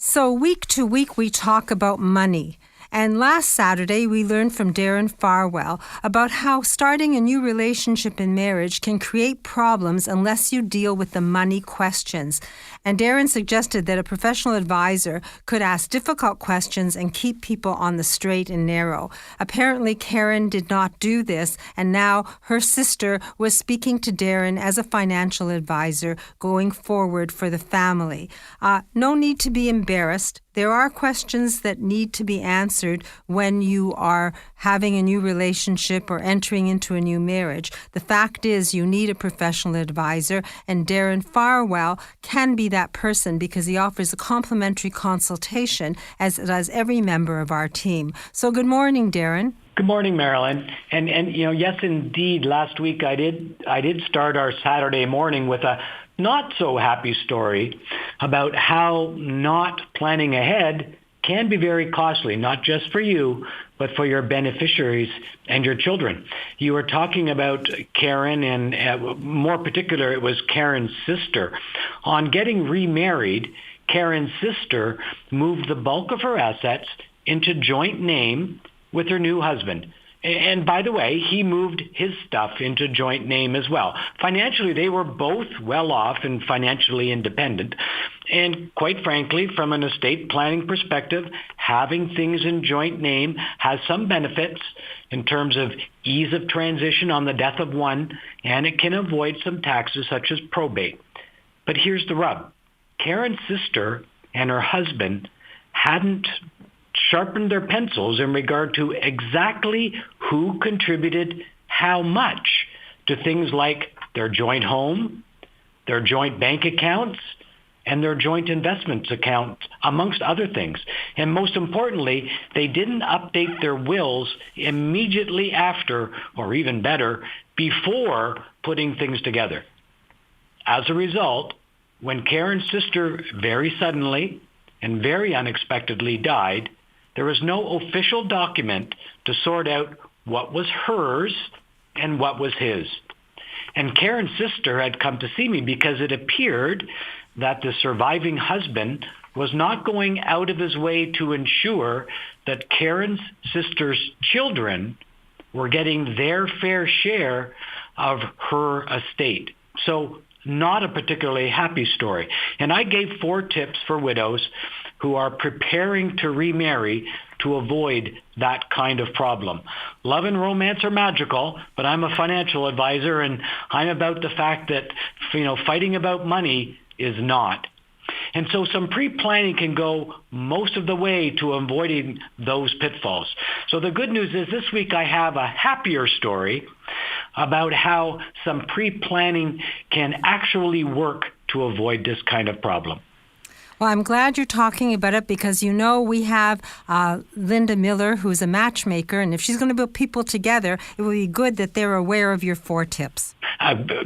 So week to week, we talk about money. And last Saturday, we learned from Darren Farwell about how starting a new relationship in marriage can create problems unless you deal with the money questions. And Darren suggested that a professional advisor could ask difficult questions and keep people on the straight and narrow. Apparently, Karen did not do this, and now her sister was speaking to Darren as a financial advisor going forward for the family. No need to be embarrassed. There are questions that need to be answered when you are having a new relationship or entering into a new marriage. The fact is you need a professional advisor, and Darren Farwell can be that person because he offers a complimentary consultation, as does every member of our team. So good morning, Darren. Good morning, Marilyn. And yes, indeed, last week I did start our Saturday morning with a not so happy story about how not planning ahead can be very costly, not just for you, but for your beneficiaries and your children. You were talking about Karen, and more particular, it was Karen's sister. On getting remarried, Karen's sister moved the bulk of her assets into joint name with her new husband. And by the way, he moved his stuff into joint name as well. Financially, they were both well off and financially independent. And quite frankly, from an estate planning perspective, having things in joint name has some benefits in terms of ease of transition on the death of one, and it can avoid some taxes such as probate. But here's the rub. Karen's sister and her husband hadn't sharpened their pencils in regard to exactly who contributed how much to things like their joint home, their joint bank accounts, and their joint investments accounts, amongst other things. And most importantly, they didn't update their wills immediately after, or even better, before putting things together. As a result, when Karen's sister very suddenly and very unexpectedly died, there was no official document to sort out what was hers and what was his. And Karen's sister had come to see me because it appeared that the surviving husband was not going out of his way to ensure that Karen's sister's children were getting their fair share of her estate. So not a particularly happy story. And I gave 4 tips for widows who are preparing to remarry to avoid that kind of problem. Love and romance are magical, but I'm a financial advisor, and I'm about the fact that, fighting about money is not. And so some pre-planning can go most of the way to avoiding those pitfalls. So the good news is this week I have a happier story about how some pre-planning can actually work to avoid this kind of problem. Well, I'm glad you're talking about it because we have Linda Miller, who's a matchmaker, and if she's going to put people together, it would be good that they're aware of your 4 tips.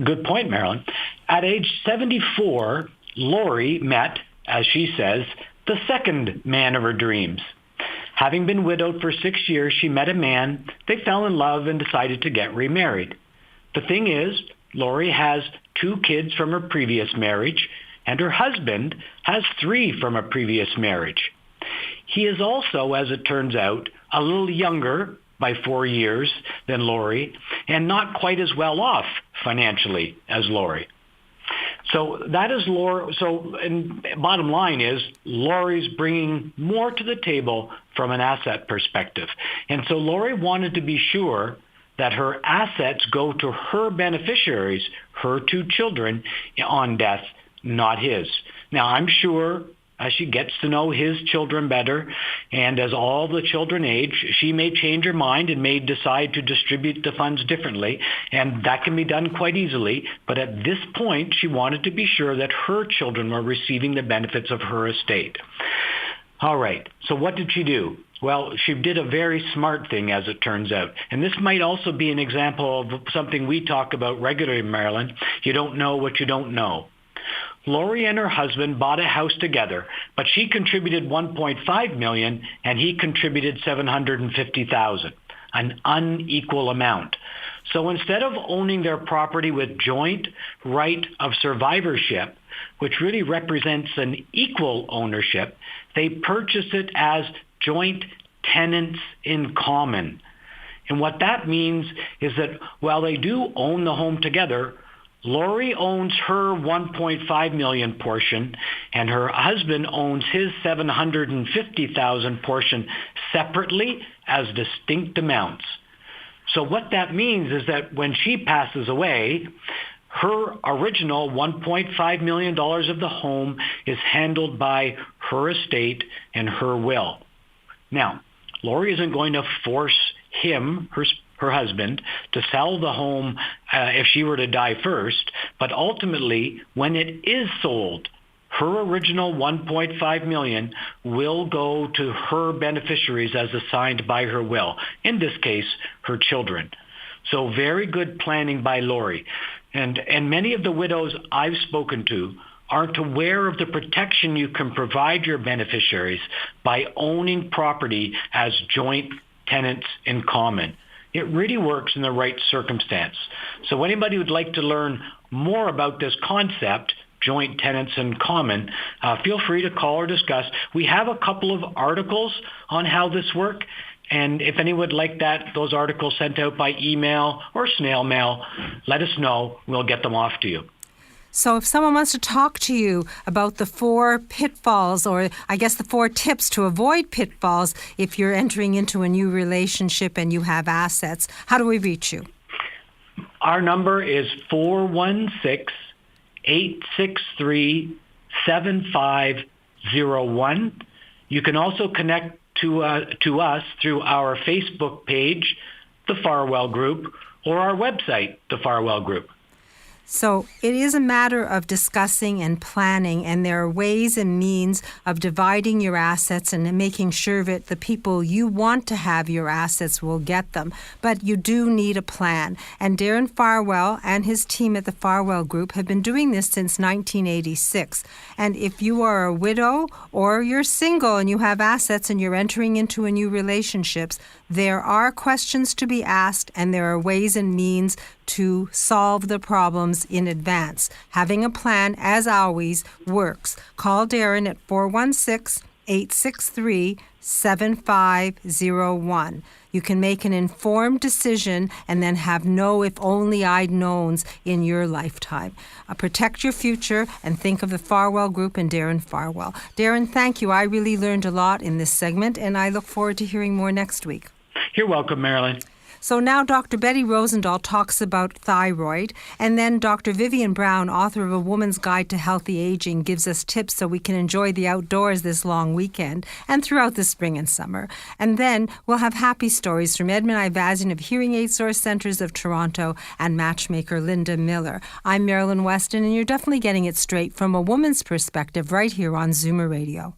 Good point, Marilyn. At age 74, Lori met, as she says, the second man of her dreams. Having been widowed for 6 years, she met a man, they fell in love and decided to get remarried. The thing is, Lori has 2 kids from her previous marriage, and her husband has 3 from a previous marriage. He is also, as it turns out, a little younger by 4 years than Lori, and not quite as well off financially as Lori. So that is Lori. And bottom line is, Lori's bringing more to the table from an asset perspective. And so Lori wanted to be sure that her assets go to her beneficiaries, her 2 children, on death, not his. Now, I'm sure as she gets to know his children better, and as all the children age, she may change her mind and may decide to distribute the funds differently, and that can be done quite easily. But at this point, she wanted to be sure that her children were receiving the benefits of her estate. All right, so what did she do? Well, she did a very smart thing, as it turns out. And this might also be an example of something we talk about regularly, Marilyn. You don't know what you don't know. Lori and her husband bought a house together, but she contributed $1.5 million and he contributed $750,000, an unequal amount. So instead of owning their property with joint right of survivorship, which really represents an equal ownership, they purchase it as joint tenants in common. And what that means is that while they do own the home together, Lori owns her $1.5 million portion, and her husband owns his $750,000 portion separately as distinct amounts. So what that means is that when she passes away, her original $1.5 million of the home is handled by her estate and her will. Now, Lori isn't going to force him, her husband, to sell the home if she were to die first, but ultimately, when it is sold, her original $1.5 million will go to her beneficiaries as assigned by her will, in this case, her children. So very good planning by Lori. And many of the widows I've spoken to aren't aware of the protection you can provide your beneficiaries by owning property as joint tenants in common. It really works in the right circumstance. So anybody who'd like to learn more about this concept, joint tenants in common, feel free to call or discuss. We have a couple of articles on how this works. And if anyone would like those articles sent out by email or snail mail, let us know. We'll get them off to you. So if someone wants to talk to you about the 4 pitfalls, or I guess the 4 tips to avoid pitfalls if you're entering into a new relationship and you have assets, how do we reach you? Our number is 416-863-7501. You can also connect to us through our Facebook page, The Farwell Group, or our website, The Farwell Group. So it is a matter of discussing and planning, and there are ways and means of dividing your assets and making sure that the people you want to have your assets will get them. But you do need a plan. And Darren Farwell and his team at the Farwell Group have been doing this since 1986. And if you are a widow or you're single and you have assets and you're entering into a new relationships, there are questions to be asked, and there are ways and means to solve the problems in advance. Having a plan, as always, works. Call Darren at 416-863-7501. You can make an informed decision and then have no if only I'd knowns in your lifetime. Protect your future and think of the Farwell Group and Darren Farwell. Darren, thank you. I really learned a lot in this segment, and I look forward to hearing more next week. You're welcome, Marilyn. So now Dr. Betty Rosendahl talks about thyroid, and then Dr. Vivian Brown, author of A Woman's Guide to Healthy Aging, gives us tips so we can enjoy the outdoors this long weekend and throughout the spring and summer. And then we'll have happy stories from Edmund Ivazian of Hearing Aid Source Centres of Toronto and matchmaker Linda Miller. I'm Marilyn Weston, and you're definitely getting it straight from a woman's perspective right here on Zoomer Radio.